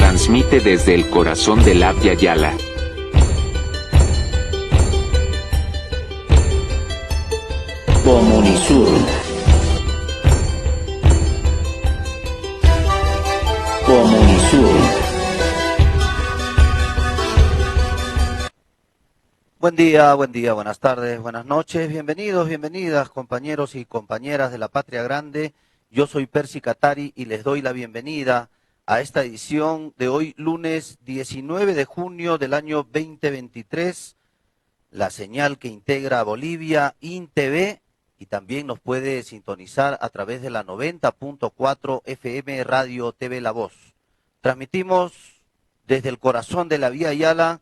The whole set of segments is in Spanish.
Transmite desde el corazón del Abya Yala. Comunisur. Comunisur. Buen día, buenas tardes, buenas noches, bienvenidos, bienvenidas, compañeros y compañeras de la Patria Grande. Yo soy Percy Catari y les doy la bienvenida a esta edición de hoy, lunes 19 de junio del año 2023, la señal que integra a Bolivia, INTV, y también nos puede sintonizar a través de la 90.4 FM Radio TV La Voz. Transmitimos desde el corazón de la Vía Yala,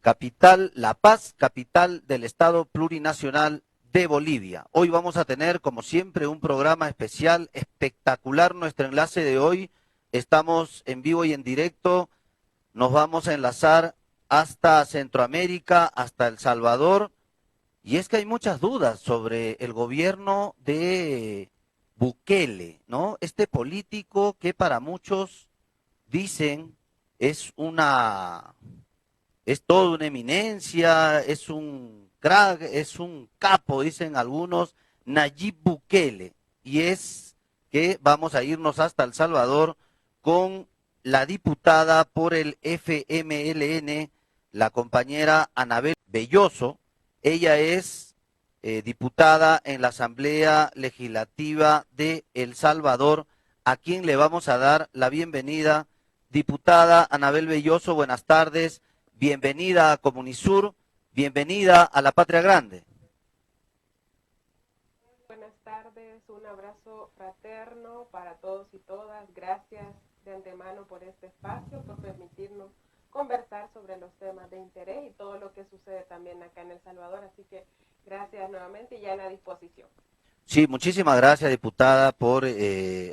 capital La Paz, capital del Estado Plurinacional de Bolivia. Hoy vamos a tener, como siempre, un programa especial, espectacular. Nuestro enlace de hoy, estamos en vivo y en directo, nos vamos a enlazar hasta Centroamérica, hasta El Salvador, y es que hay muchas dudas sobre el gobierno de Bukele, ¿no? Este político que para muchos dicen es toda una eminencia, es un crack, es un capo, dicen algunos, Nayib Bukele. Y es que vamos a irnos hasta El Salvador con la diputada por el FMLN, la compañera Anabel Belloso. Ella es diputada en la Asamblea Legislativa de El Salvador, a quien le vamos a dar la bienvenida. Diputada Anabel Belloso, buenas tardes. Bienvenida a Comunisur, bienvenida a la Patria Grande. Buenas tardes, un abrazo fraterno para todos y todas. Gracias de antemano por este espacio, por permitirnos conversar sobre los temas de interés y todo lo que sucede también acá en El Salvador. Así que gracias nuevamente y ya en la disposición. Sí, muchísimas gracias, diputada, por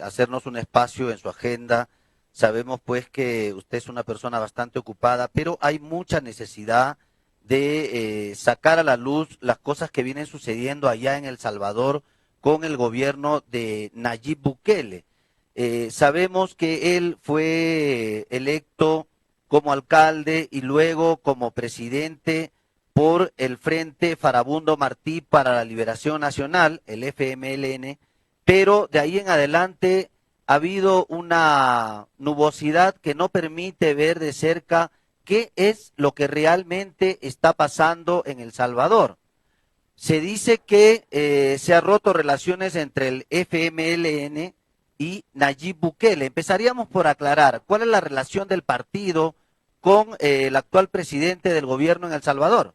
hacernos un espacio en su agenda. Sabemos pues que usted es una persona bastante ocupada, pero hay mucha necesidad de sacar a la luz las cosas que vienen sucediendo allá en El Salvador con el gobierno de Nayib Bukele. Sabemos que él fue electo como alcalde y luego como presidente por el Frente Farabundo Martí para la Liberación Nacional, el FMLN, pero de ahí en adelante ha habido una nubosidad que no permite ver de cerca qué es lo que realmente está pasando en El Salvador. Se dice que se han roto relaciones entre el FMLN y Nayib Bukele. Empezaríamos por aclarar cuál es la relación del partido con el actual presidente del gobierno en El Salvador.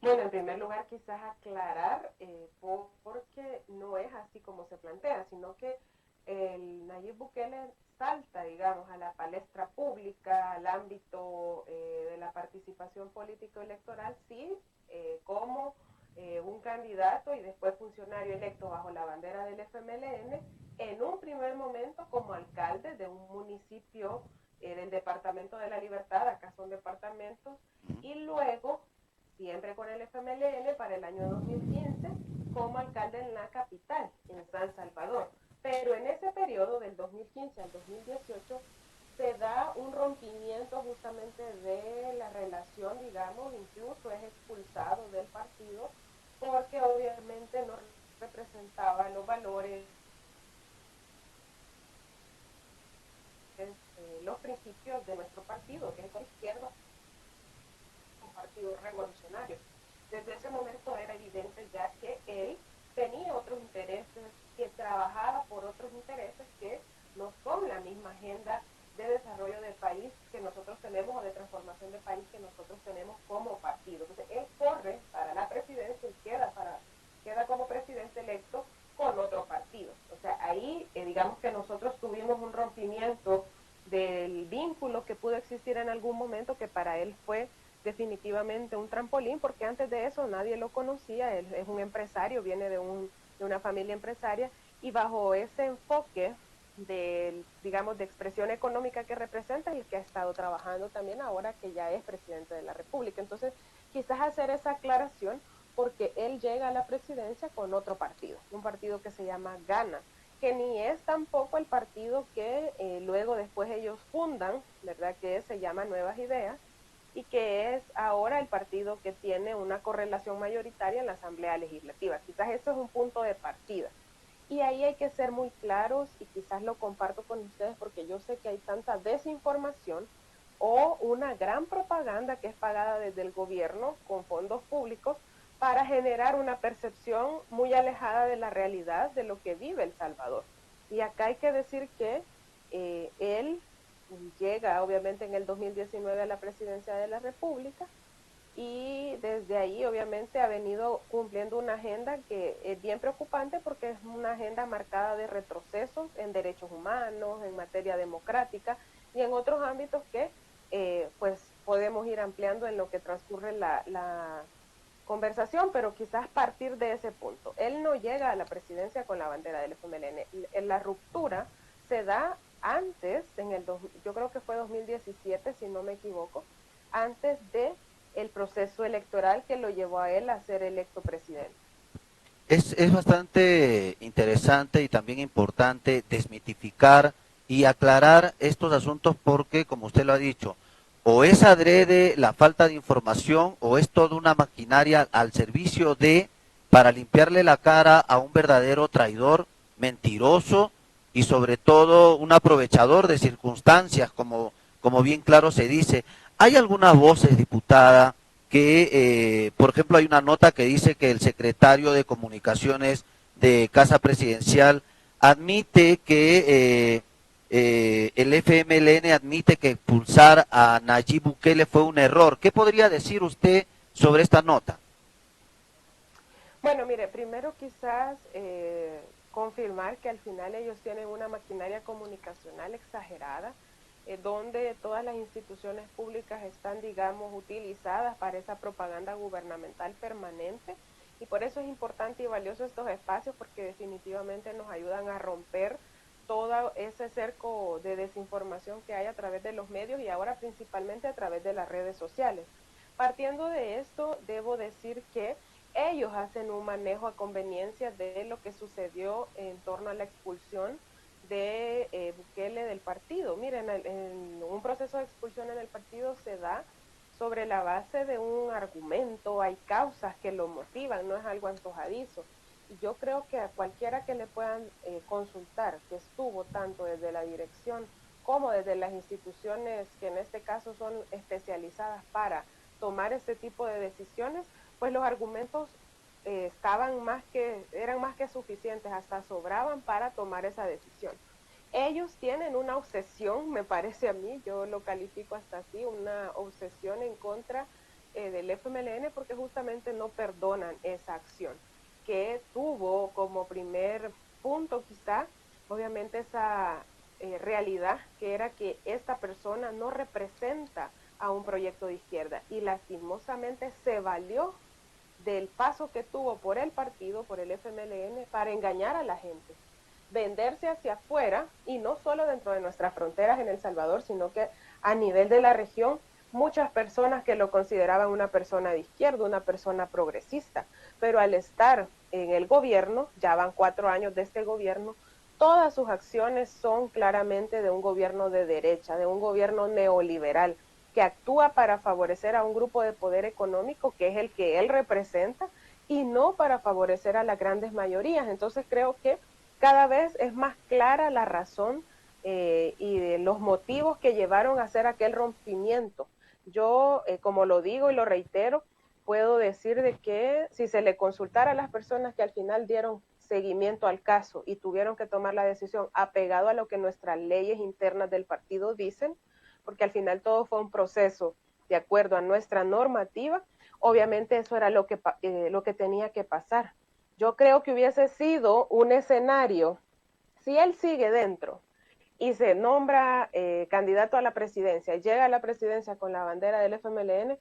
Bueno, en primer lugar quizás aclarar, porque no es así como se plantea, sino que el Nayib Bukele salta, digamos, a la palestra pública, al ámbito de la participación político-electoral, sí, como un candidato y después funcionario electo bajo la bandera del FMLN, en un primer momento como alcalde de un municipio del Departamento de la Libertad, acá son departamentos, y luego siempre con el FMLN para el año 2015 como alcalde en la capital, en San Salvador. Pero en ese periodo del 2015 al 2018 se da un rompimiento justamente de la relación, digamos, incluso es expulsado del partido porque obviamente no representaba los valores, los principios de nuestro partido, que es la izquierda, un partido revolucionario. Desde ese momento era evidente ya que él tenía otros intereses, que trabajaba por otros intereses que no son la misma agenda de desarrollo del país que nosotros tenemos o de transformación del país que nosotros tenemos como partido. Entonces él corre para la presidencia y queda como presidente electo con otro partido. O sea, ahí digamos que nosotros tuvimos un rompimiento del vínculo que pudo existir en algún momento, que para él fue definitivamente un trampolín, porque antes de eso nadie lo conocía. Él es un empresario, viene de una familia empresaria, y bajo ese enfoque digamos, de expresión económica que representa, y que ha estado trabajando también ahora que ya es presidente de la República. Entonces, quizás hacer esa aclaración, porque él llega a la presidencia con otro partido, un partido que se llama Gana, que ni es tampoco el partido que luego después ellos fundan, ¿verdad? Que se llama Nuevas Ideas, y que es ahora el partido que tiene una correlación mayoritaria en la Asamblea Legislativa. Quizás eso es un punto de partida. Y ahí hay que ser muy claros, y quizás lo comparto con ustedes porque yo sé que hay tanta desinformación o una gran propaganda que es pagada desde el gobierno con fondos públicos para generar una percepción muy alejada de la realidad de lo que vive El Salvador. Y acá hay que decir que él llega obviamente en el 2019 a la presidencia de la República, y desde ahí obviamente ha venido cumpliendo una agenda que es bien preocupante porque es una agenda marcada de retrocesos en derechos humanos, en materia democrática y en otros ámbitos que pues podemos ir ampliando en lo que transcurre la conversación, pero quizás partir de ese punto. Él no llega a la presidencia con la bandera del FMLN. La ruptura se da antes, yo creo que fue 2017, si no me equivoco, antes de el proceso electoral que lo llevó a él a ser electo presidente. Es bastante interesante y también importante desmitificar y aclarar estos asuntos porque, como usted lo ha dicho, o es adrede la falta de información o es toda una maquinaria al servicio para limpiarle la cara a un verdadero traidor, mentiroso y sobre todo un aprovechador de circunstancias, como bien claro se dice. Hay algunas voces, diputada, que, por ejemplo, hay una nota que dice que el secretario de Comunicaciones de Casa Presidencial admite que el FMLN admite que expulsar a Nayib Bukele fue un error. ¿Qué podría decir usted sobre esta nota? Bueno, mire, primero quizás confirmar que al final ellos tienen una maquinaria comunicacional exagerada, donde todas las instituciones públicas están, digamos, utilizadas para esa propaganda gubernamental permanente, y por eso es importante y valioso estos espacios, porque definitivamente nos ayudan a romper todo ese cerco de desinformación que hay a través de los medios y ahora principalmente a través de las redes sociales. Partiendo de esto, debo decir que ellos hacen un manejo a conveniencia de lo que sucedió en torno a la expulsión de Bukele del partido. Miren, en un proceso de expulsión en el partido se da sobre la base de un argumento, hay causas que lo motivan, no es algo antojadizo. Y yo creo que a cualquiera que le puedan consultar, que estuvo tanto desde la dirección como desde las instituciones que en este caso son especializadas para tomar este tipo de decisiones, pues los argumentos eran más que suficientes, hasta sobraban para tomar esa decisión. Ellos tienen una obsesión, me parece a mí, yo lo califico hasta así, una obsesión en contra del FMLN, porque justamente no perdonan esa acción, que tuvo como primer punto quizá, obviamente esa realidad, que era que esta persona no representa a un proyecto de izquierda, y lastimosamente se valió del paso que tuvo por el partido, por el FMLN, para engañar a la gente, venderse hacia afuera, y no solo dentro de nuestras fronteras en El Salvador, sino que a nivel de la región, muchas personas que lo consideraban una persona de izquierda, una persona progresista, pero al estar en el gobierno, ya van 4 años de este gobierno, todas sus acciones son claramente de un gobierno de derecha, de un gobierno neoliberal, que actúa para favorecer a un grupo de poder económico que es el que él representa y no para favorecer a las grandes mayorías. Entonces creo que cada vez es más clara la razón y de los motivos que llevaron a hacer aquel rompimiento. Yo, como lo digo y lo reitero, puedo decir de que si se le consultara a las personas que al final dieron seguimiento al caso y tuvieron que tomar la decisión apegado a lo que nuestras leyes internas del partido dicen, porque al final todo fue un proceso de acuerdo a nuestra normativa, obviamente eso era lo que tenía que pasar. Yo creo que hubiese sido un escenario, si él sigue dentro y se nombra candidato a la presidencia, llega a la presidencia con la bandera del FMLN,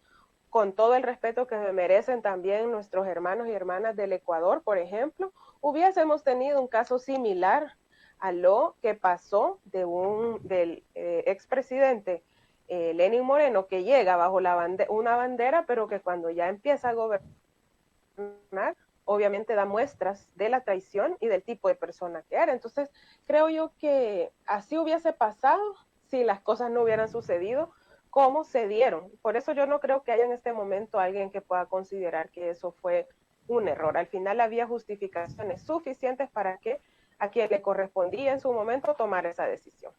con todo el respeto que merecen también nuestros hermanos y hermanas del Ecuador, por ejemplo, hubiésemos tenido un caso similar a lo que pasó del expresidente Lenín Moreno, que llega bajo una bandera, pero que cuando ya empieza a gobernar, obviamente da muestras de la traición y del tipo de persona que era. Entonces, creo yo que así hubiese pasado si las cosas no hubieran sucedido como se dieron. Por eso yo no creo que haya en este momento alguien que pueda considerar que eso fue un error. Al final había justificaciones suficientes para que a quien le correspondía en su momento tomar esa decisión.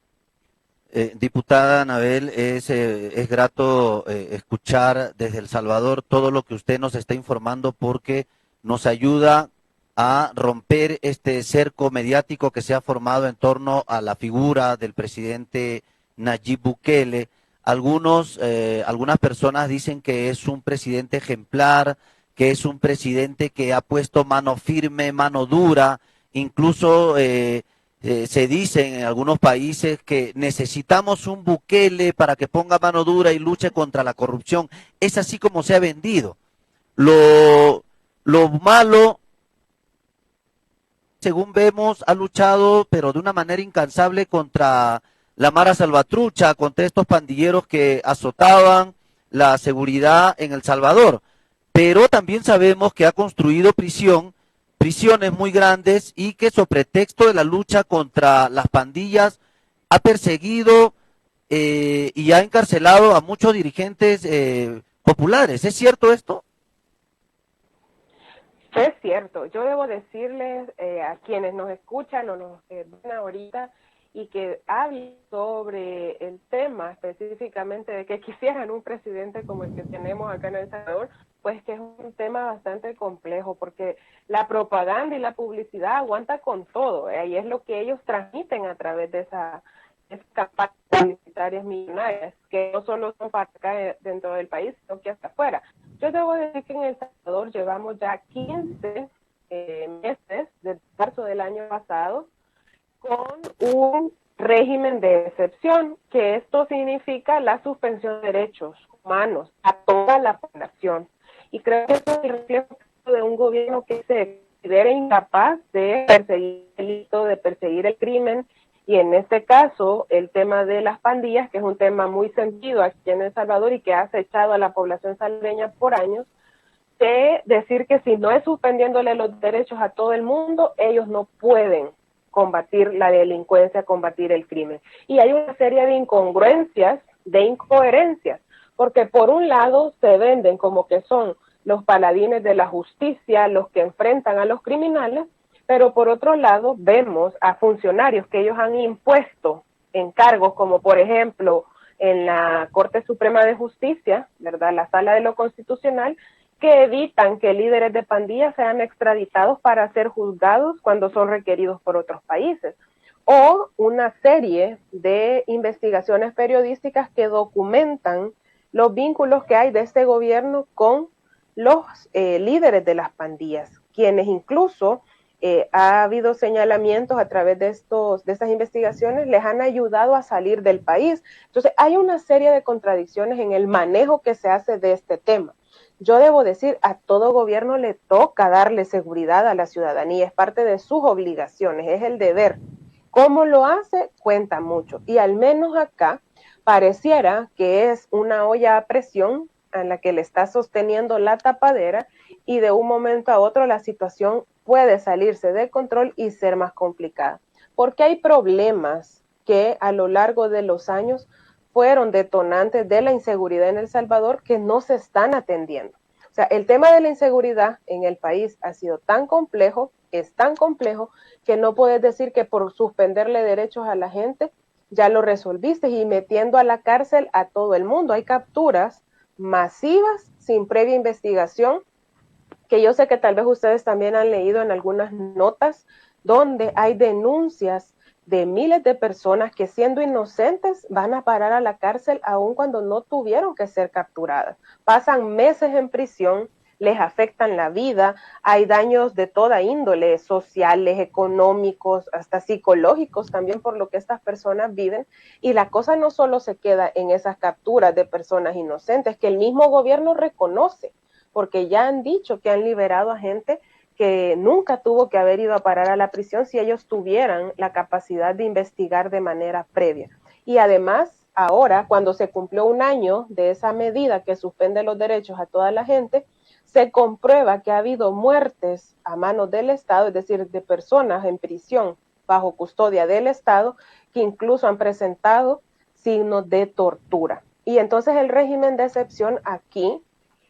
Diputada Anabel, es grato escuchar desde El Salvador todo lo que usted nos está informando porque nos ayuda a romper este cerco mediático que se ha formado en torno a la figura del presidente Nayib Bukele. Algunas personas dicen que es un presidente ejemplar, que es un presidente que ha puesto mano firme, mano dura, incluso se dice en algunos países que necesitamos un Bukele para que ponga mano dura y luche contra la corrupción. Es así como se ha vendido. Lo malo, según vemos, ha luchado, pero de una manera incansable contra la Mara Salvatrucha, contra estos pandilleros que azotaban la seguridad en El Salvador. Pero también sabemos que ha construido prisiones muy grandes y que sobre pretexto de la lucha contra las pandillas ha perseguido y ha encarcelado a muchos dirigentes populares. ¿Es cierto esto? Es cierto. Yo debo decirles a quienes nos escuchan o nos ven ahorita y que hablen sobre el tema específicamente de que quisieran un presidente como el que tenemos acá en El Salvador, pues que es un tema bastante complejo porque la propaganda y la publicidad aguanta con todo, y es lo que ellos transmiten a través de esas campañas publicitarias millonarias, que no solo son para acá dentro del país, sino que hasta afuera. Yo debo decir que en El Salvador llevamos ya 15 meses, desde marzo del año pasado, con un régimen de excepción, que esto significa la suspensión de derechos humanos a toda la población. Y creo que eso es el reflejo de un gobierno que se considera incapaz de perseguir el delito, de perseguir el crimen, y en este caso el tema de las pandillas, que es un tema muy sentido aquí en El Salvador y que ha acechado a la población salvadoreña por años, de decir que si no es suspendiéndole los derechos a todo el mundo, ellos no pueden combatir la delincuencia, combatir el crimen. Y hay una serie de incongruencias, de incoherencias, porque por un lado se venden como que son los paladines de la justicia, los que enfrentan a los criminales, pero por otro lado vemos a funcionarios que ellos han impuesto en cargos como por ejemplo en la Corte Suprema de Justicia, ¿verdad?, la Sala de lo Constitucional, que evitan que líderes de pandillas sean extraditados para ser juzgados cuando son requeridos por otros países. O una serie de investigaciones periodísticas que documentan los vínculos que hay de este gobierno con los líderes de las pandillas, quienes incluso ha habido señalamientos a través de estas investigaciones, les han ayudado a salir del país. Entonces hay una serie de contradicciones en el manejo que se hace de este tema. Yo debo decir, a todo gobierno le toca darle seguridad a la ciudadanía, es parte de sus obligaciones, es el deber. ¿Cómo lo hace? Cuenta mucho. Y al menos acá pareciera que es una olla a presión a la que le está sosteniendo la tapadera y de un momento a otro la situación puede salirse de control y ser más complicada. Porque hay problemas que a lo largo de los años fueron detonantes de la inseguridad en El Salvador que no se están atendiendo. O sea, el tema de la inseguridad en el país ha sido tan complejo, es tan complejo, que no puedes decir que por suspenderle derechos a la gente ya lo resolviste y metiendo a la cárcel a todo el mundo. Hay capturas masivas sin previa investigación, que yo sé que tal vez ustedes también han leído en algunas notas, donde hay denuncias de miles de personas que siendo inocentes van a parar a la cárcel aun cuando no tuvieron que ser capturadas. Pasan meses en prisión, les afectan la vida, hay daños de toda índole, sociales, económicos, hasta psicológicos también por lo que estas personas viven, y la cosa no solo se queda en esas capturas de personas inocentes, que el mismo gobierno reconoce, porque ya han dicho que han liberado a gente que nunca tuvo que haber ido a parar a la prisión si ellos tuvieran la capacidad de investigar de manera previa. Y además, ahora, cuando se cumplió un año de esa medida que suspende los derechos a toda la gente, se comprueba que ha habido muertes a manos del Estado, es decir, de personas en prisión bajo custodia del Estado, que incluso han presentado signos de tortura. Y entonces el régimen de excepción aquí,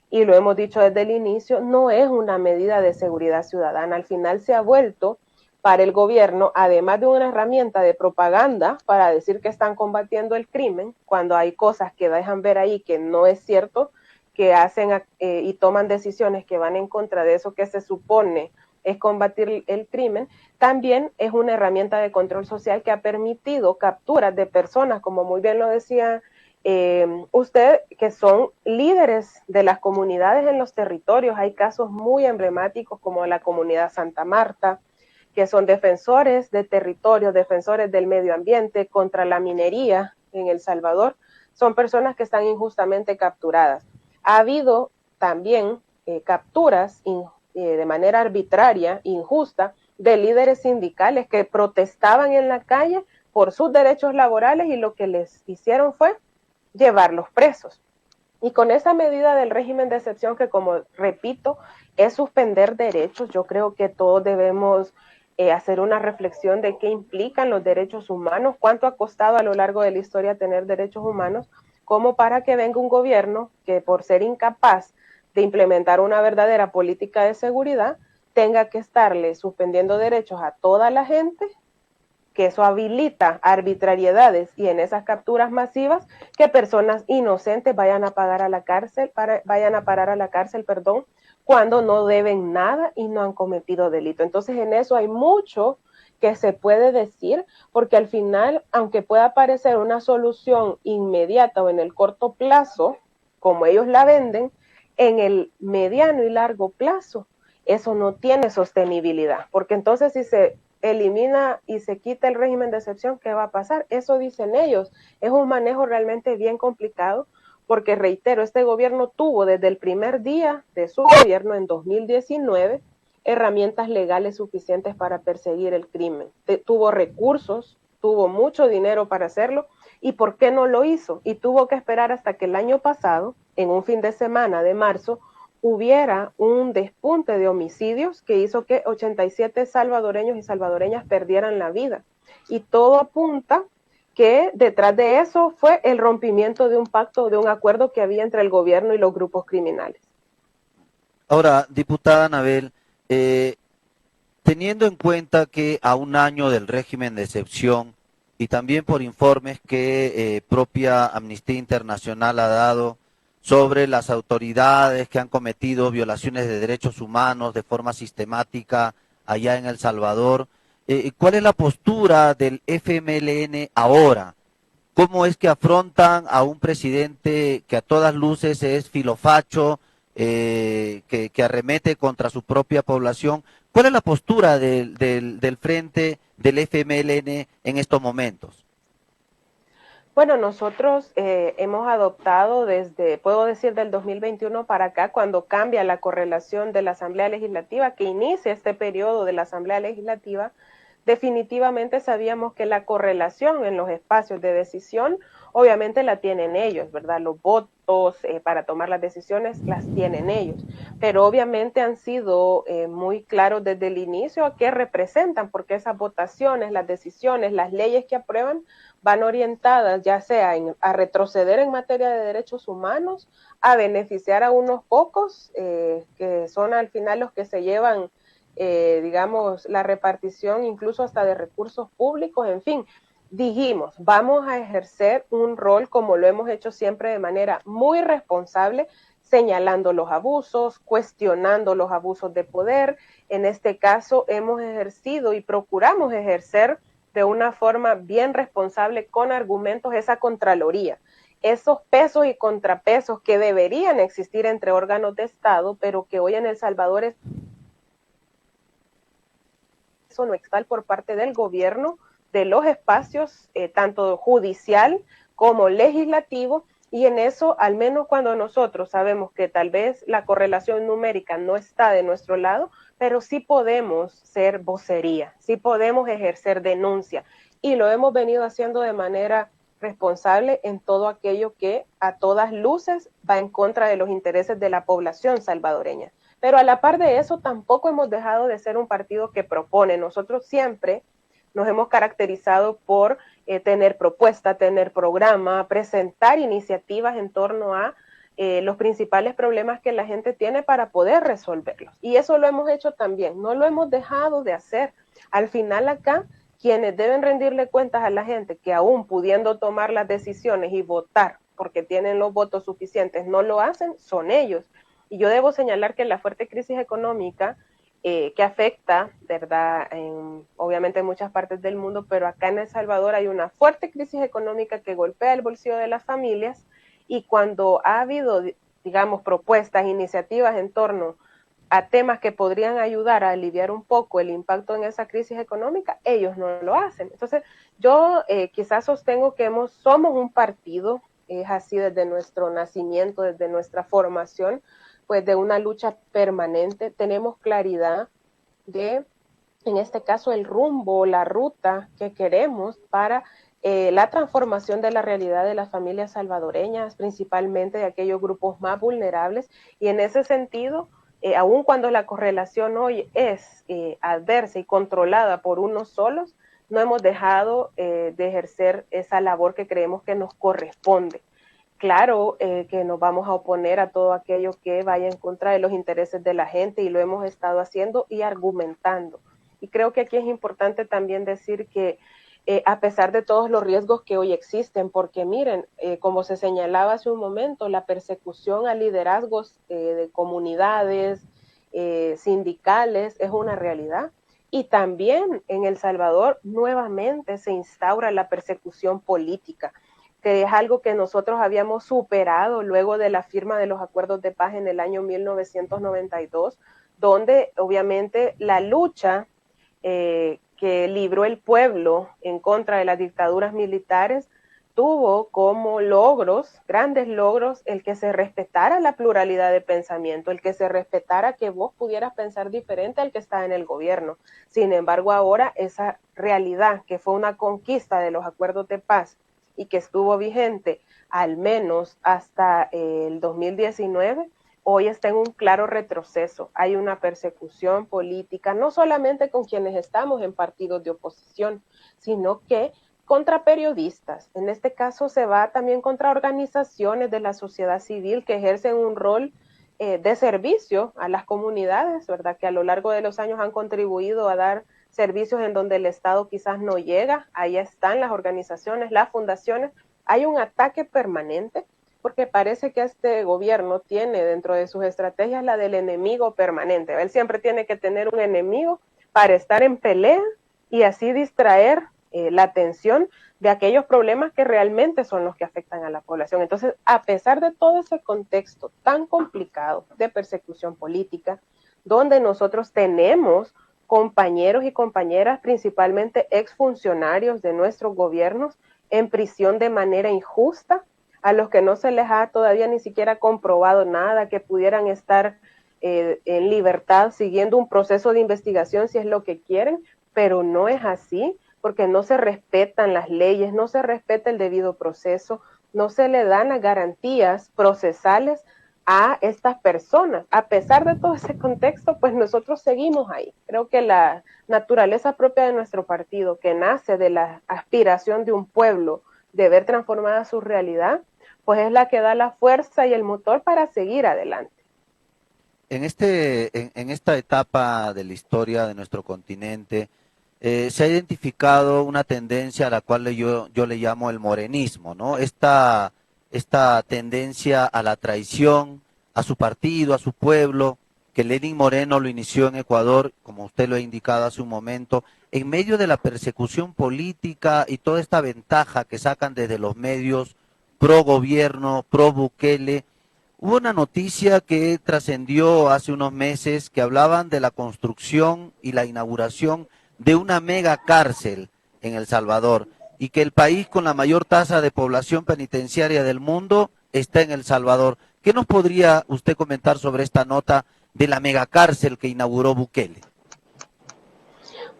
y lo hemos dicho desde el inicio, no es una medida de seguridad ciudadana. Al final se ha vuelto para el gobierno, además de una herramienta de propaganda para decir que están combatiendo el crimen, cuando hay cosas que dejan ver ahí que no es cierto, que hacen y toman decisiones que van en contra de eso que se supone es combatir el crimen, también es una herramienta de control social que ha permitido capturas de personas, como muy bien lo decía usted, que son líderes de las comunidades en los territorios. Hay casos muy emblemáticos como la comunidad Santa Marta, que son defensores de territorios, defensores del medio ambiente contra la minería en El Salvador. Son personas que están injustamente capturadas. Ha habido también capturas de manera arbitraria, injusta, de líderes sindicales que protestaban en la calle por sus derechos laborales y lo que les hicieron fue llevarlos presos. Y con esa medida del régimen de excepción, que como repito, es suspender derechos, yo creo que todos debemos hacer una reflexión de qué implican los derechos humanos, cuánto ha costado a lo largo de la historia tener derechos humanos, como para que venga un gobierno que por ser incapaz de implementar una verdadera política de seguridad, tenga que estarle suspendiendo derechos a toda la gente, que eso habilita arbitrariedades y en esas capturas masivas que personas inocentes vayan a pagar a la cárcel, vayan a parar a la cárcel, cuando no deben nada y no han cometido delito. Entonces en eso hay mucho que se puede decir, porque al final, aunque pueda parecer una solución inmediata o en el corto plazo, como ellos la venden, en el mediano y largo plazo, eso no tiene sostenibilidad, porque entonces si se elimina y se quita el régimen de excepción, ¿qué va a pasar? Eso dicen ellos. Es un manejo realmente bien complicado, porque reitero, este gobierno tuvo desde el primer día de su gobierno en 2019 herramientas legales suficientes para perseguir el crimen. Tuvo recursos, tuvo mucho dinero para hacerlo, ¿y por qué no lo hizo? Y tuvo que esperar hasta que el año pasado, en un fin de semana de marzo, hubiera un despunte de homicidios que hizo que 87 salvadoreños y salvadoreñas perdieran la vida. Y todo apunta que detrás de eso fue el rompimiento de un pacto, de un acuerdo que había entre el gobierno y los grupos criminales. Ahora, diputada Anabel, teniendo en cuenta que a un año del régimen de excepción y también por informes que propia Amnistía Internacional ha dado sobre las autoridades que han cometido violaciones de derechos humanos de forma sistemática allá en El Salvador, ¿cuál es la postura del FMLN ahora? ¿Cómo es que afrontan a un presidente que a todas luces es filofacho, que arremete contra su propia población? ¿Cuál es la postura del frente del FMLN en estos momentos? Bueno, nosotros hemos adoptado desde, puedo decir, del 2021 para acá, cuando cambia la correlación de la Asamblea Legislativa, que inicia este periodo de la Asamblea Legislativa, definitivamente sabíamos que la correlación en los espacios de decisión, obviamente la tienen ellos, ¿verdad? Los votos para tomar las decisiones las tienen ellos, pero obviamente han sido muy claros desde el inicio a qué representan, porque esas votaciones, las decisiones, las leyes que aprueban van orientadas ya sea a retroceder en materia de derechos humanos, a beneficiar a unos pocos, que son al final los que se llevan digamos, la repartición incluso hasta de recursos públicos, en fin, dijimos, vamos a ejercer un rol como lo hemos hecho siempre de manera muy responsable, señalando los abusos, cuestionando los abusos de poder. En este caso hemos ejercido y procuramos ejercer de una forma bien responsable con argumentos esa contraloría, esos pesos y contrapesos que deberían existir entre órganos de Estado, pero que hoy en El Salvador es no extal por parte del gobierno de los espacios, tanto judicial como legislativo, y en eso, al menos cuando nosotros sabemos que tal vez la correlación numérica no está de nuestro lado, pero sí podemos ser vocería, sí podemos ejercer denuncia, y lo hemos venido haciendo de manera responsable en todo aquello que a todas luces va en contra de los intereses de la población salvadoreña. Pero a la par de eso, tampoco hemos dejado de ser un partido que propone. Nosotros siempre nos hemos caracterizado por tener propuesta, tener programa, presentar iniciativas en torno a los principales problemas que la gente tiene para poder resolverlos. Y eso lo hemos hecho también, no lo hemos dejado de hacer. Al final acá, quienes deben rendirle cuentas a la gente que aún pudiendo tomar las decisiones y votar porque tienen los votos suficientes, no lo hacen, son ellos. Y yo debo señalar que la fuerte crisis económica que afecta, ¿verdad?, obviamente en muchas partes del mundo, pero acá en El Salvador hay una fuerte crisis económica que golpea el bolsillo de las familias, y cuando ha habido, digamos, propuestas, iniciativas en torno a temas que podrían ayudar a aliviar un poco el impacto en esa crisis económica, ellos no lo hacen. Entonces, yo quizás sostengo que somos un partido, es así desde nuestro nacimiento, desde nuestra formación, pues de una lucha permanente. Tenemos claridad de, en este caso, el rumbo, la ruta que queremos para la transformación de la realidad de las familias salvadoreñas, principalmente de aquellos grupos más vulnerables, y en ese sentido, aun cuando la correlación hoy es adversa y controlada por unos solos, no hemos dejado de ejercer esa labor que creemos que nos corresponde. Claro que nos vamos a oponer a todo aquello que vaya en contra de los intereses de la gente, y lo hemos estado haciendo y argumentando. Y creo que aquí es importante también decir que a pesar de todos los riesgos que hoy existen, porque miren, como se señalaba hace un momento, la persecución a liderazgos de comunidades, sindicales, es una realidad. Y también en El Salvador nuevamente se instaura la persecución política, que es algo que nosotros habíamos superado luego de la firma de los acuerdos de paz en el año 1992, donde obviamente la lucha que libró el pueblo en contra de las dictaduras militares tuvo como logros, grandes logros, el que se respetara la pluralidad de pensamiento, el que se respetara que vos pudieras pensar diferente al que está en el gobierno. Sin embargo, ahora esa realidad, que fue una conquista de los acuerdos de paz y que estuvo vigente al menos hasta el 2019, hoy está en un claro retroceso. Hay una persecución política, no solamente con quienes estamos en partidos de oposición, sino que contra periodistas. En este caso se va también contra organizaciones de la sociedad civil que ejercen un rol de servicio a las comunidades, ¿verdad?, que a lo largo de los años han contribuido a dar servicios en donde el Estado quizás no llega. Ahí están las organizaciones, las fundaciones. Hay un ataque permanente, porque parece que este gobierno tiene dentro de sus estrategias la del enemigo permanente. Él siempre tiene que tener un enemigo para estar en pelea y así distraer la atención de aquellos problemas que realmente son los que afectan a la población. Entonces, a pesar de todo ese contexto tan complicado de persecución política, donde nosotros tenemos compañeros y compañeras, principalmente exfuncionarios de nuestros gobiernos, en prisión de manera injusta, a los que no se les ha todavía ni siquiera comprobado nada, que pudieran estar en libertad siguiendo un proceso de investigación si es lo que quieren, pero no es así, porque no se respetan las leyes, no se respeta el debido proceso, no se le dan las garantías procesales a estas personas. A pesar de todo ese contexto, pues nosotros seguimos ahí. Creo que la naturaleza propia de nuestro partido, que nace de la aspiración de un pueblo de ver transformada su realidad, pues es la que da la fuerza y el motor para seguir adelante. En esta etapa de la historia de nuestro continente, se ha identificado una tendencia a la cual yo le llamo el morenismo, ¿no? Esta tendencia a la traición, a su partido, a su pueblo, que Lenín Moreno lo inició en Ecuador, como usted lo ha indicado hace un momento, en medio de la persecución política y toda esta ventaja que sacan desde los medios pro gobierno, pro Bukele. Hubo una noticia que trascendió hace unos meses que hablaban de la construcción y la inauguración de una mega cárcel en El Salvador, y que el país con la mayor tasa de población penitenciaria del mundo está en El Salvador. ¿Qué nos podría usted comentar sobre esta nota de la megacárcel que inauguró Bukele?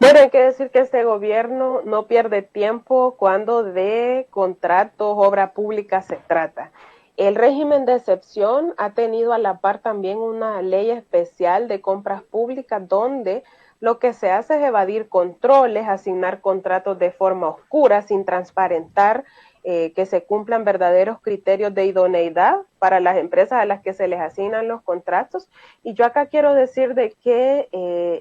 Bueno, hay que decir que este gobierno no pierde tiempo cuando de contratos, obra pública se trata. El régimen de excepción ha tenido a la par también una ley especial de compras públicas donde lo que se hace es evadir controles, asignar contratos de forma oscura, sin transparentar que se cumplan verdaderos criterios de idoneidad para las empresas a las que se les asignan los contratos. Y yo acá quiero decir de que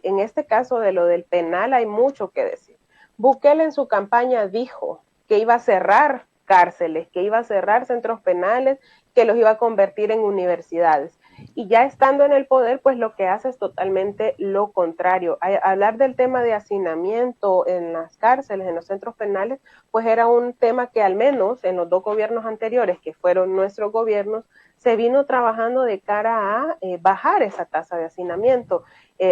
en este caso de lo del penal hay mucho que decir. Bukele en su campaña dijo que iba a cerrar cárceles, que iba a cerrar centros penales, que los iba a convertir en universidades. Y ya estando en el poder, pues lo que hace es totalmente lo contrario. Hablar del tema de hacinamiento en las cárceles, en los centros penales, pues era un tema que al menos en los dos gobiernos anteriores, que fueron nuestros gobiernos, se vino trabajando de cara a bajar esa tasa de hacinamiento.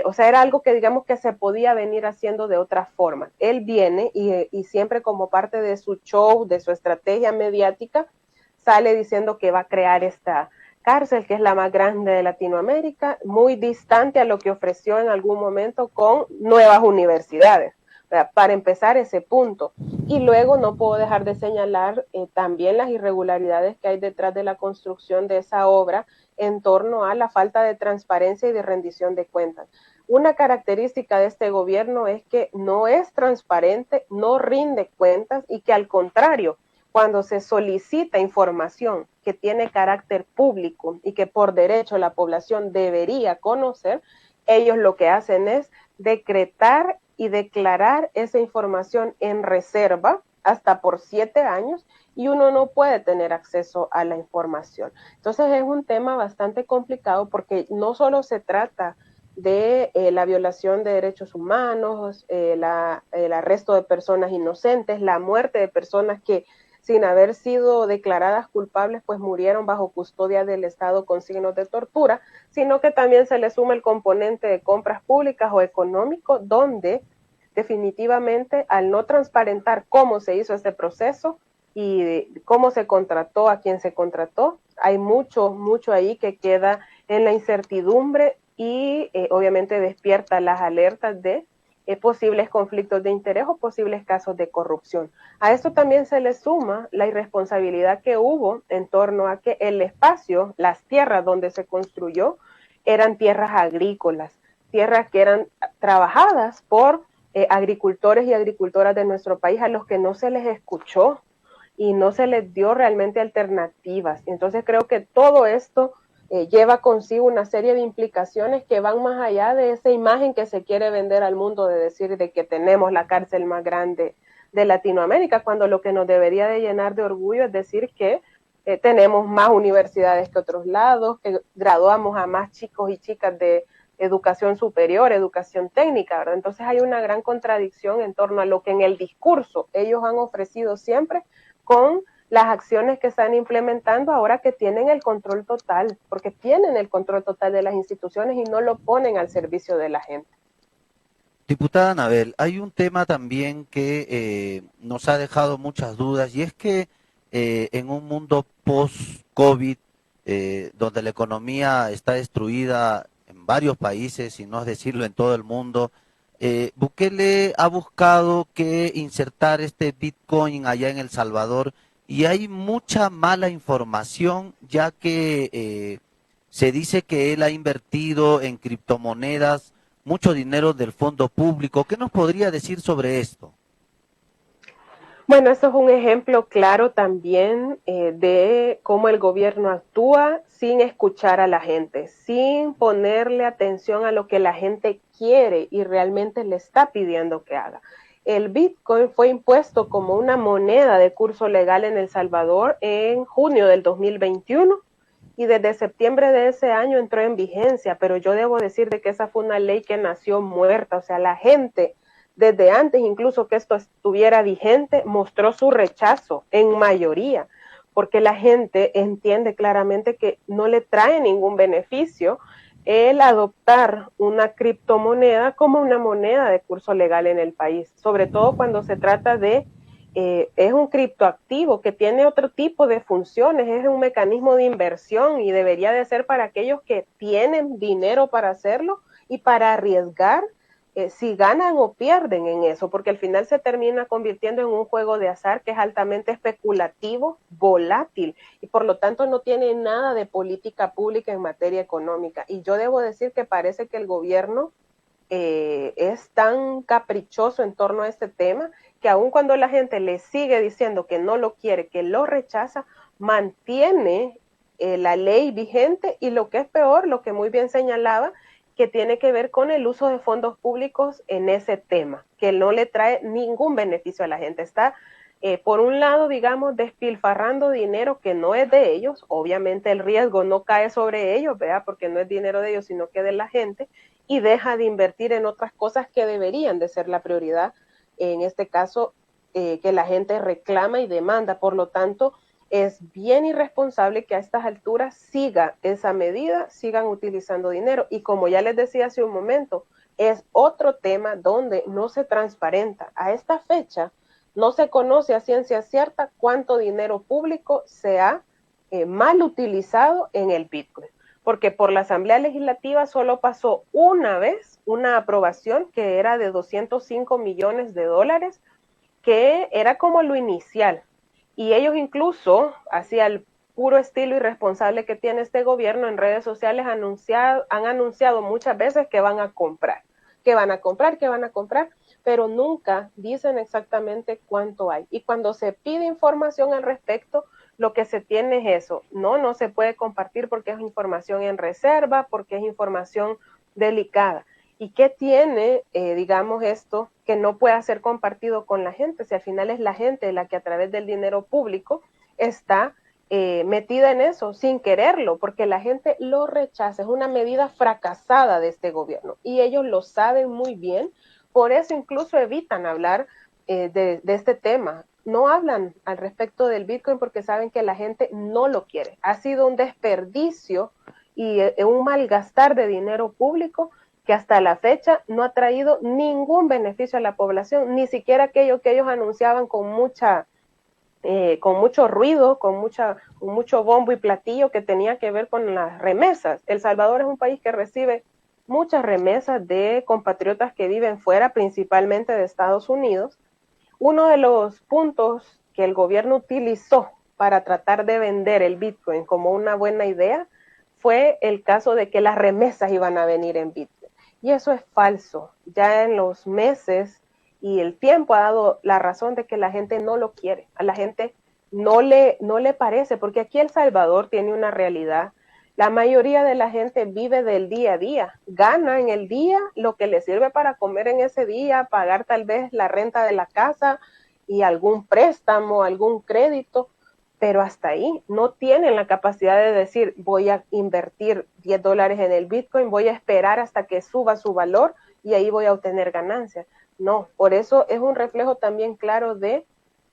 O sea, era algo que digamos que se podía venir haciendo de otra forma. Él viene y siempre como parte de su show, de su estrategia mediática, sale diciendo que va a crear esta cárcel, que es la más grande de Latinoamérica, muy distante a lo que ofreció en algún momento con nuevas universidades. O sea, para empezar ese punto. Y luego no puedo dejar de señalar también las irregularidades que hay detrás de la construcción de esa obra en torno a la falta de transparencia y de rendición de cuentas. Una característica de este gobierno es que no es transparente, no rinde cuentas y que al contrario, cuando se solicita información que tiene carácter público y que por derecho la población debería conocer, ellos lo que hacen es decretar y declarar esa información en reserva hasta por 7 años y uno no puede tener acceso a la información. Entonces es un tema bastante complicado porque no solo se trata de la violación de derechos humanos, el arresto de personas inocentes, la muerte de personas que sin haber sido declaradas culpables, pues murieron bajo custodia del Estado con signos de tortura, sino que también se le suma el componente de compras públicas o económico, donde definitivamente al no transparentar cómo se hizo este proceso y cómo se contrató a quien se contrató, hay mucho ahí que queda en la incertidumbre y obviamente despierta las alertas de posibles conflictos de interés o posibles casos de corrupción. A esto también se le suma la irresponsabilidad que hubo en torno a que el espacio, las tierras donde se construyó, eran tierras agrícolas, tierras que eran trabajadas por agricultores y agricultoras de nuestro país a los que no se les escuchó y no se les dio realmente alternativas. Entonces creo que todo esto lleva consigo una serie de implicaciones que van más allá de esa imagen que se quiere vender al mundo de decir de que tenemos la cárcel más grande de Latinoamérica, cuando lo que nos debería de llenar de orgullo es decir que tenemos más universidades que otros lados, que graduamos a más chicos y chicas de educación superior, educación técnica, ¿verdad? Entonces hay una gran contradicción en torno a lo que en el discurso ellos han ofrecido siempre con las acciones que están implementando ahora que tienen el control total, porque tienen el control total de las instituciones y no lo ponen al servicio de la gente. Diputada Anabel, hay un tema también que nos ha dejado muchas dudas y es que en un mundo post-COVID, donde la economía está destruida en varios países, y no es decirlo en todo el mundo, Bukele ha buscado que insertar este Bitcoin allá en El Salvador y hay mucha mala información ya que se dice que él ha invertido en criptomonedas mucho dinero del fondo público. ¿Qué nos podría decir sobre esto? Bueno, esto es un ejemplo claro también de cómo el gobierno actúa sin escuchar a la gente, sin ponerle atención a lo que la gente quiere y realmente le está pidiendo que haga. El Bitcoin fue impuesto como una moneda de curso legal en El Salvador en junio del 2021 y desde septiembre de ese año entró en vigencia, pero yo debo decir de que esa fue una ley que nació muerta, o sea, la gente desde antes incluso que esto estuviera vigente, mostró su rechazo en mayoría, porque la gente entiende claramente que no le trae ningún beneficio el adoptar una criptomoneda como una moneda de curso legal en el país, sobre todo cuando se trata de, es un criptoactivo que tiene otro tipo de funciones, es un mecanismo de inversión y debería de ser para aquellos que tienen dinero para hacerlo y para arriesgar si ganan o pierden en eso, porque al final se termina convirtiendo en un juego de azar que es altamente especulativo, volátil, y por lo tanto no tiene nada de política pública en materia económica. Y yo debo decir que parece que el gobierno es tan caprichoso en torno a este tema que aun cuando la gente le sigue diciendo que no lo quiere, que lo rechaza, mantiene la ley vigente y lo que es peor, lo que muy bien señalaba, que tiene que ver con el uso de fondos públicos en ese tema, que no le trae ningún beneficio a la gente. Está, por un lado, digamos, despilfarrando dinero que no es de ellos. Obviamente el riesgo no cae sobre ellos, ¿verdad? Porque no es dinero de ellos, sino que de la gente, y deja de invertir en otras cosas que deberían de ser la prioridad, en este caso, que la gente reclama y demanda. Por lo tanto, es bien irresponsable que a estas alturas siga esa medida, sigan utilizando dinero. Y como ya les decía hace un momento, es otro tema donde no se transparenta. A esta fecha no se conoce a ciencia cierta cuánto dinero público se ha mal utilizado en el Bitcoin. Porque por la Asamblea Legislativa solo pasó una vez una aprobación que era de 205 millones de dólares, que era como lo inicial. Y ellos incluso, hacia el puro estilo irresponsable que tiene este gobierno, en redes sociales han anunciado muchas veces que van a comprar, pero nunca dicen exactamente cuánto hay. Y cuando se pide información al respecto, lo que se tiene es eso. No se puede compartir porque es información en reserva, porque es información delicada. ¿Y qué tiene, digamos, esto que no pueda ser compartido con la gente? Si al final es la gente la que a través del dinero público está metida en eso sin quererlo, porque la gente lo rechaza. Es una medida fracasada de este gobierno y ellos lo saben muy bien. Por eso incluso evitan hablar de este tema. No hablan al respecto del Bitcoin porque saben que la gente no lo quiere. Ha sido un desperdicio y un malgastar de dinero público que hasta la fecha no ha traído ningún beneficio a la población, ni siquiera aquello que ellos anunciaban con mucho ruido, con mucho bombo y platillo, que tenía que ver con las remesas. El Salvador es un país que recibe muchas remesas de compatriotas que viven fuera, principalmente de Estados Unidos. Uno de los puntos que el gobierno utilizó para tratar de vender el Bitcoin como una buena idea fue el caso de que las remesas iban a venir en Bitcoin. Y eso es falso. Ya en los meses y el tiempo ha dado la razón de que la gente no lo quiere. A la gente no le parece, porque aquí El Salvador tiene una realidad. La mayoría de la gente vive del día a día, gana en el día lo que le sirve para comer en ese día, pagar tal vez la renta de la casa y algún préstamo, algún crédito, pero hasta ahí no tienen la capacidad de decir voy a invertir $10 en el Bitcoin, voy a esperar hasta que suba su valor y ahí voy a obtener ganancias. No, por eso es un reflejo también claro de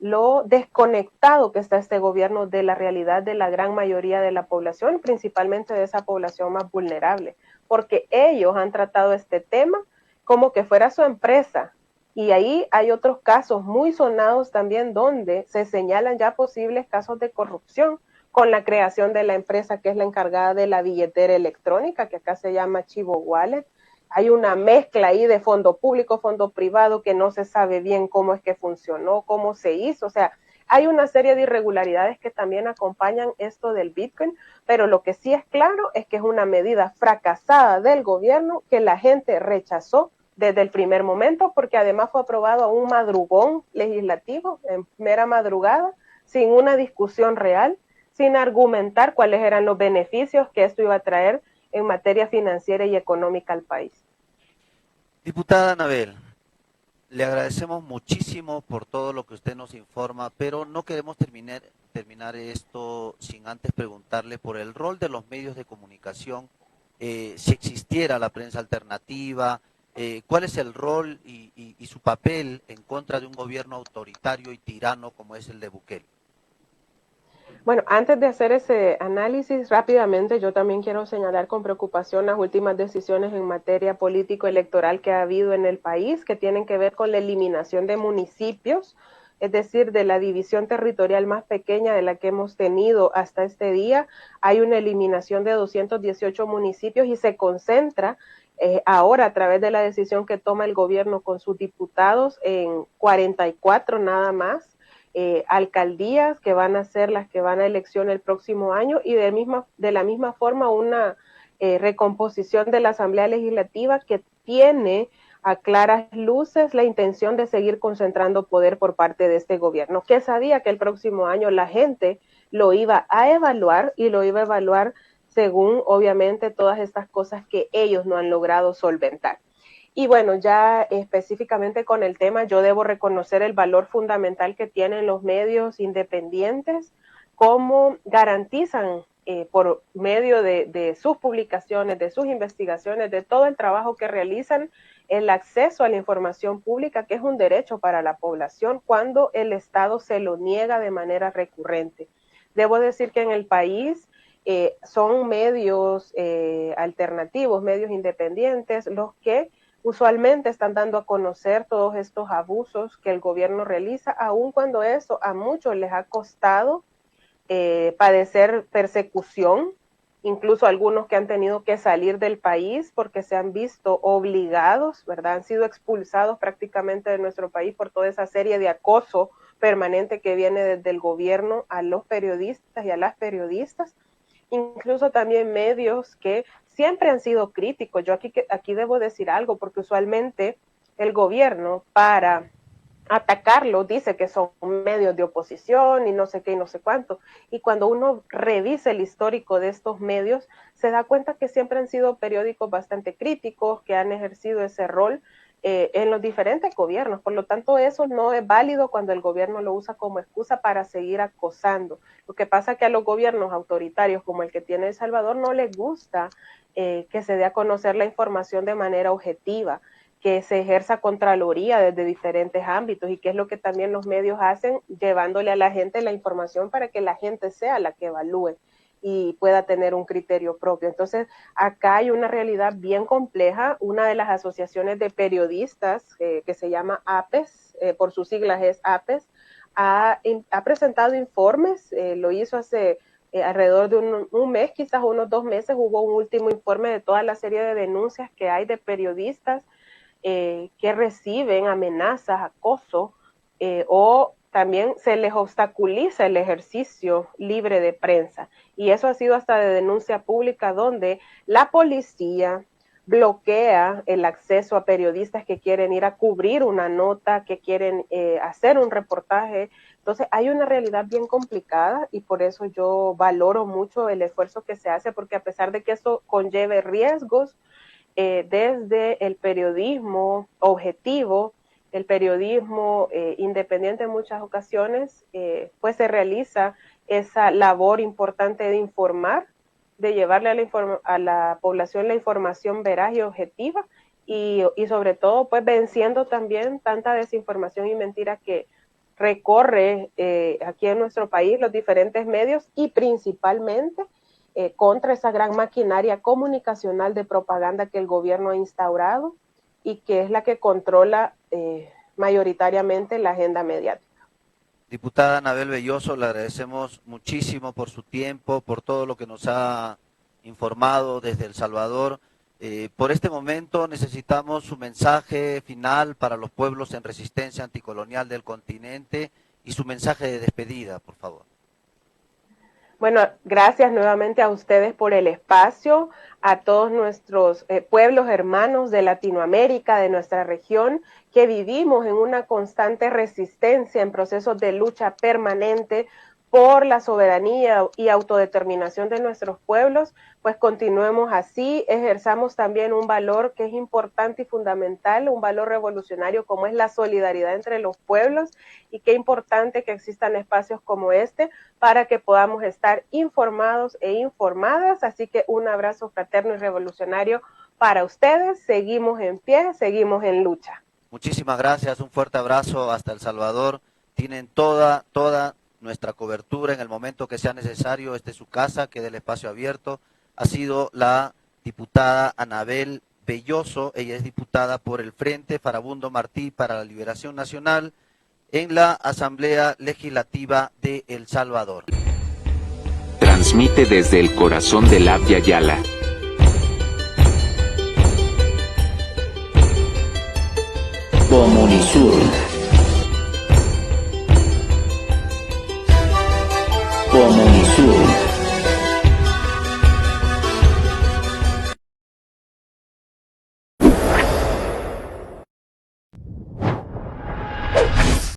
lo desconectado que está este gobierno de la realidad de la gran mayoría de la población, principalmente de esa población más vulnerable, porque ellos han tratado este tema como que fuera su empresa. Y ahí hay otros casos muy sonados también donde se señalan ya posibles casos de corrupción con la creación de la empresa que es la encargada de la billetera electrónica, que acá se llama Chivo Wallet. Hay una mezcla ahí de fondo público, fondo privado, que no se sabe bien cómo es que funcionó, cómo se hizo. O sea, hay una serie de irregularidades que también acompañan esto del Bitcoin, pero lo que sí es claro es que es una medida fracasada del gobierno que la gente rechazó desde el primer momento, porque además fue aprobado a un madrugón legislativo, en mera madrugada, sin una discusión real, sin argumentar cuáles eran los beneficios que esto iba a traer en materia financiera y económica al país. Diputada Anabel, le agradecemos muchísimo por todo lo que usted nos informa, pero no queremos terminar esto sin antes preguntarle por el rol de los medios de comunicación, si existiera la prensa alternativa, ¿cuál es el rol y su papel en contra de un gobierno autoritario y tirano como es el de Bukele? Bueno, antes de hacer ese análisis rápidamente, yo también quiero señalar con preocupación las últimas decisiones en materia político-electoral que ha habido en el país, que tienen que ver con la eliminación de municipios, es decir, de la división territorial más pequeña de la que hemos tenido hasta este día. Hay una eliminación de 218 municipios y se concentra ahora a través de la decisión que toma el gobierno con sus diputados en 44 nada más, alcaldías que van a ser las que van a elección el próximo año y de la misma forma una recomposición de la Asamblea Legislativa que tiene a claras luces la intención de seguir concentrando poder por parte de este gobierno, que sabía que el próximo año la gente lo iba a evaluar y lo iba a evaluar según obviamente todas estas cosas que ellos no han logrado solventar. Y bueno, ya específicamente con el tema, yo debo reconocer el valor fundamental que tienen los medios independientes, cómo garantizan por medio de sus publicaciones, de sus investigaciones, de todo el trabajo que realizan, el acceso a la información pública, que es un derecho para la población, cuando el Estado se lo niega de manera recurrente. Debo decir que en el país son medios alternativos, medios independientes, los que usualmente están dando a conocer todos estos abusos que el gobierno realiza, aun cuando eso a muchos les ha costado padecer persecución, incluso algunos que han tenido que salir del país porque se han visto obligados, ¿verdad? Han sido expulsados prácticamente de nuestro país por toda esa serie de acoso permanente que viene desde el gobierno a los periodistas y a las periodistas, incluso también medios que siempre han sido críticos. Yo aquí debo decir algo, porque usualmente el gobierno para atacarlo dice que son medios de oposición y no sé qué y no sé cuánto, y cuando uno revisa el histórico de estos medios se da cuenta que siempre han sido periódicos bastante críticos, que han ejercido ese rol en los diferentes gobiernos. Por lo tanto, eso no es válido cuando el gobierno lo usa como excusa para seguir acosando. Lo que pasa es que a los gobiernos autoritarios como el que tiene El Salvador no les gusta que se dé a conocer la información de manera objetiva, que se ejerza contraloría desde diferentes ámbitos, y que es lo que también los medios hacen, llevándole a la gente la información para que la gente sea la que evalúe y pueda tener un criterio propio. Entonces, acá hay una realidad bien compleja. Una de las asociaciones de periodistas, que se llama APES, por sus siglas es APES, ha presentado informes, lo hizo hace alrededor de un mes, quizás unos 2 meses, hubo un último informe de toda la serie de denuncias que hay de periodistas que reciben amenazas, acoso, o también se les obstaculiza el ejercicio libre de prensa. Y eso ha sido hasta de denuncia pública, donde la policía bloquea el acceso a periodistas que quieren ir a cubrir una nota, que quieren hacer un reportaje. Entonces hay una realidad bien complicada, y por eso yo valoro mucho el esfuerzo que se hace, porque a pesar de que eso conlleve riesgos, desde el periodismo objetivo, el periodismo independiente en muchas ocasiones, pues se realiza esa labor importante de informar, de llevarle a la población la información veraz y objetiva, y sobre todo pues venciendo también tanta desinformación y mentira que recorre aquí en nuestro país los diferentes medios, y principalmente contra esa gran maquinaria comunicacional de propaganda que el gobierno ha instaurado y que es la que controla mayoritariamente la agenda mediática. Diputada Anabel Belloso, le agradecemos muchísimo por su tiempo, por todo lo que nos ha informado desde El Salvador. Por este momento necesitamos su mensaje final para los pueblos en resistencia anticolonial del continente y su mensaje de despedida, por favor. Bueno, gracias nuevamente a ustedes por el espacio, a todos nuestros pueblos hermanos de Latinoamérica, de nuestra región, que vivimos en una constante resistencia, en procesos de lucha permanente por la soberanía y autodeterminación de nuestros pueblos. Pues continuemos así, ejerzamos también un valor que es importante y fundamental, un valor revolucionario como es la solidaridad entre los pueblos, y qué importante que existan espacios como este para que podamos estar informados e informadas. Así que un abrazo fraterno y revolucionario para ustedes. Seguimos en pie, seguimos en lucha. Muchísimas gracias, un fuerte abrazo hasta El Salvador. Tienen toda nuestra cobertura en el momento que sea necesario. Esta es su casa, quede el espacio abierto. Ha sido la diputada Anabel Belloso, ella es diputada por el Frente Farabundo Martí para la Liberación Nacional en la Asamblea Legislativa de El Salvador. Transmite desde el corazón del Abya Yala. Comunisur.